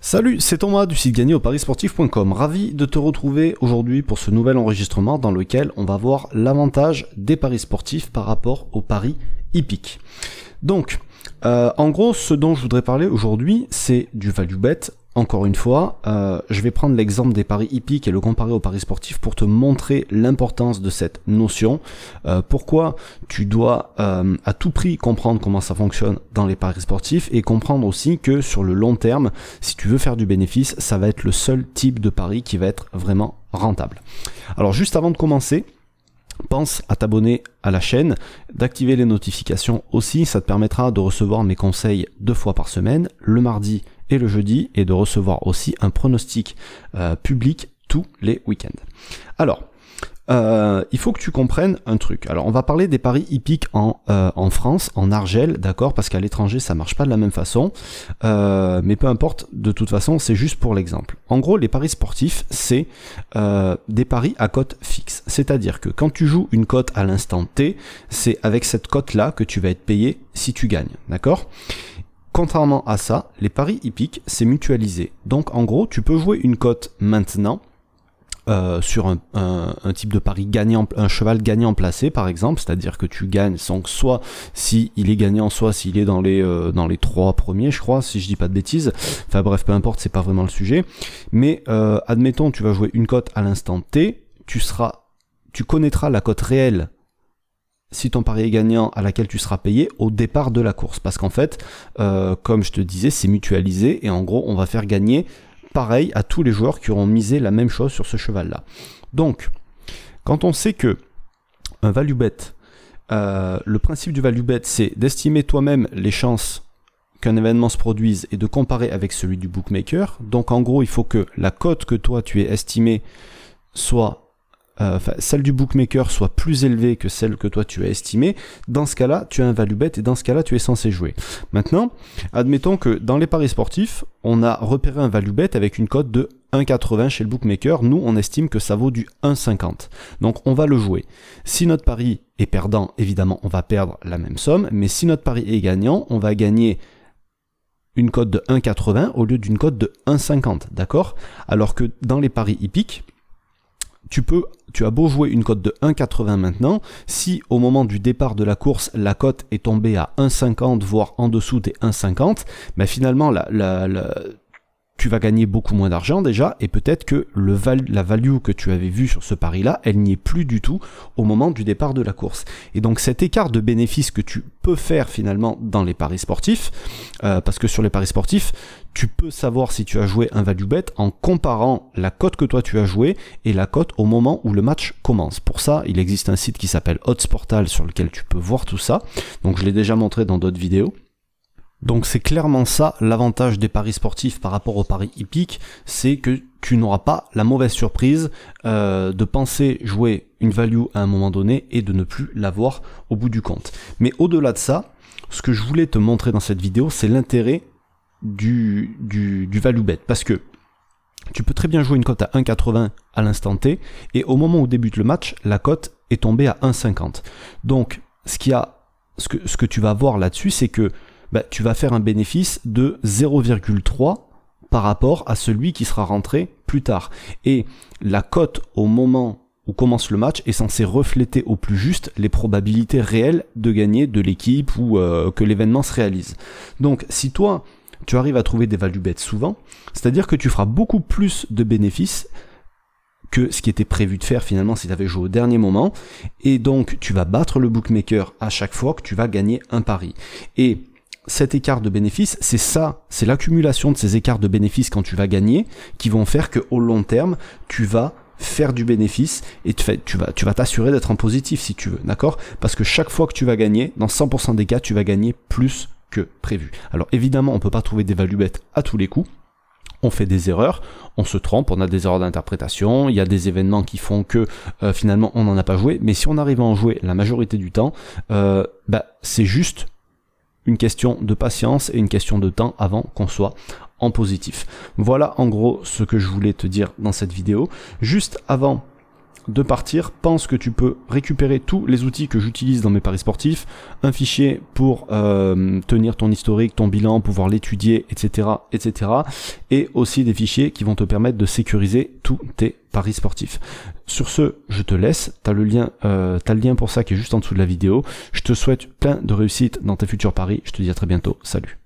Salut, c'est Thomas du site gagné au parisportif.com. Ravi de te retrouver aujourd'hui pour ce nouvel enregistrement dans lequel on va voir l'avantage des paris sportifs par rapport aux paris hippiques. Donc, en gros, ce dont je voudrais parler aujourd'hui, c'est du value bet. Encore une fois, je vais prendre l'exemple des paris hippiques et le comparer aux paris sportifs pour te montrer l'importance de cette notion, pourquoi tu dois à tout prix comprendre comment ça fonctionne dans les paris sportifs et comprendre aussi que sur le long terme, si tu veux faire du bénéfice, ça va être le seul type de pari qui va être vraiment rentable. Alors juste avant de commencer, pense à t'abonner à la chaîne, d'activer les notifications aussi, ça te permettra de recevoir mes conseils 2 fois par semaine, le mardi et le jeudi, et de recevoir aussi un pronostic public tous les week-ends. Alors, il faut que tu comprennes un truc. Alors, on va parler des paris hippiques en France, en Argel, d'accord, parce qu'à l'étranger, ça marche pas de la même façon, mais peu importe, de toute façon, c'est juste pour l'exemple. En gros, les paris sportifs, c'est des paris à cote fixe. C'est-à-dire que quand tu joues une cote à l'instant T, c'est avec cette cote-là que tu vas être payé si tu gagnes, d'accord ? Contrairement à ça, les paris hippiques, c'est mutualisé. Donc en gros, tu peux jouer une cote maintenant sur un type de pari gagnant, un cheval gagnant placé par exemple, c'est-à-dire que tu gagnes soit s'il est gagnant, soit s'il est dans les 3 premiers, je crois, si je dis pas de bêtises. Enfin bref, peu importe, c'est pas vraiment le sujet. Mais admettons, tu vas jouer une cote à l'instant T, tu connaîtras la cote réelle si ton pari est gagnant à laquelle tu seras payé au départ de la course. Parce qu'en fait, comme je te disais, c'est mutualisé et en gros, on va faire gagner pareil à tous les joueurs qui auront misé la même chose sur ce cheval-là. Donc, quand on sait que un value bet, le principe du value bet, c'est d'estimer toi-même les chances qu'un événement se produise et de comparer avec celui du bookmaker. Donc en gros, il faut que la cote que toi tu es estimée soit celle du bookmaker soit plus élevée que celle que toi tu as estimée. Dans ce cas-là, tu as un value bet et dans ce cas-là, tu es censé jouer. Maintenant, admettons que dans les paris sportifs, on a repéré un value bet avec une cote de 1,80 chez le bookmaker. Nous, on estime que ça vaut du 1,50. Donc, on va le jouer. Si notre pari est perdant, évidemment, on va perdre la même somme. Mais si notre pari est gagnant, on va gagner une cote de 1,80 au lieu d'une cote de 1,50. D'accord ? Alors que dans les paris hippiques, tu as beau jouer une cote de 1,80 maintenant, si au moment du départ de la course, la cote est tombée à 1,50, voire en dessous des 1,50, ben finalement, tu vas gagner beaucoup moins d'argent déjà, et peut-être que la value que tu avais vue sur ce pari-là, elle n'y est plus du tout au moment du départ de la course. Et donc cet écart de bénéfice que tu peux faire finalement dans les paris sportifs, parce que sur les paris sportifs, tu peux savoir si tu as joué un value bet en comparant la cote que toi tu as joué et la cote au moment où le match commence. Pour ça, il existe un site qui s'appelle Odds Portal sur lequel tu peux voir tout ça. Donc je l'ai déjà montré dans d'autres vidéos. Donc c'est clairement ça l'avantage des paris sportifs par rapport aux paris hippiques, c'est que tu n'auras pas la mauvaise surprise de penser jouer une value à un moment donné et de ne plus l'avoir au bout du compte. Mais au-delà de ça, ce que je voulais te montrer dans cette vidéo, c'est l'intérêt du value bet, parce que tu peux très bien jouer une cote à 1,80 à l'instant T et au moment où débute le match, la cote est tombée à 1,50. Donc ce que tu vas voir là-dessus, c'est que tu vas faire un bénéfice de 0,3 par rapport à celui qui sera rentré plus tard. Et la cote au moment où commence le match est censée refléter au plus juste les probabilités réelles de gagner de l'équipe ou que l'événement se réalise. Donc si toi, tu arrives à trouver des value bets souvent, c'est-à-dire que tu feras beaucoup plus de bénéfices que ce qui était prévu de faire finalement si tu avais joué au dernier moment. Et donc tu vas battre le bookmaker à chaque fois que tu vas gagner un pari. Et cet écart de bénéfice, c'est l'accumulation de ces écarts de bénéfice quand tu vas gagner qui vont faire qu'au long terme, tu vas faire du bénéfice et tu vas t'assurer d'être en positif si tu veux, d'accord ? Parce que chaque fois que tu vas gagner, dans 100% des cas, tu vas gagner plus que prévu. Alors évidemment, on peut pas trouver des value bets à tous les coups. On fait des erreurs, on se trompe, on a des erreurs d'interprétation, il y a des événements qui font que finalement on n'en a pas joué, mais si on arrive à en jouer la majorité du temps, c'est juste une question de patience et une question de temps avant qu'on soit en positif. Voilà en gros ce que je voulais te dire dans cette vidéo. Juste avant de partir, pense que tu peux récupérer tous les outils que j'utilise dans mes paris sportifs, un fichier pour tenir ton historique, ton bilan, pouvoir l'étudier, etc., etc., et aussi des fichiers qui vont te permettre de sécuriser tous tes paris sportifs. Sur ce, je te laisse, t'as le lien pour ça qui est juste en dessous de la vidéo. Je te souhaite plein de réussite dans tes futurs paris, je te dis à très bientôt, salut.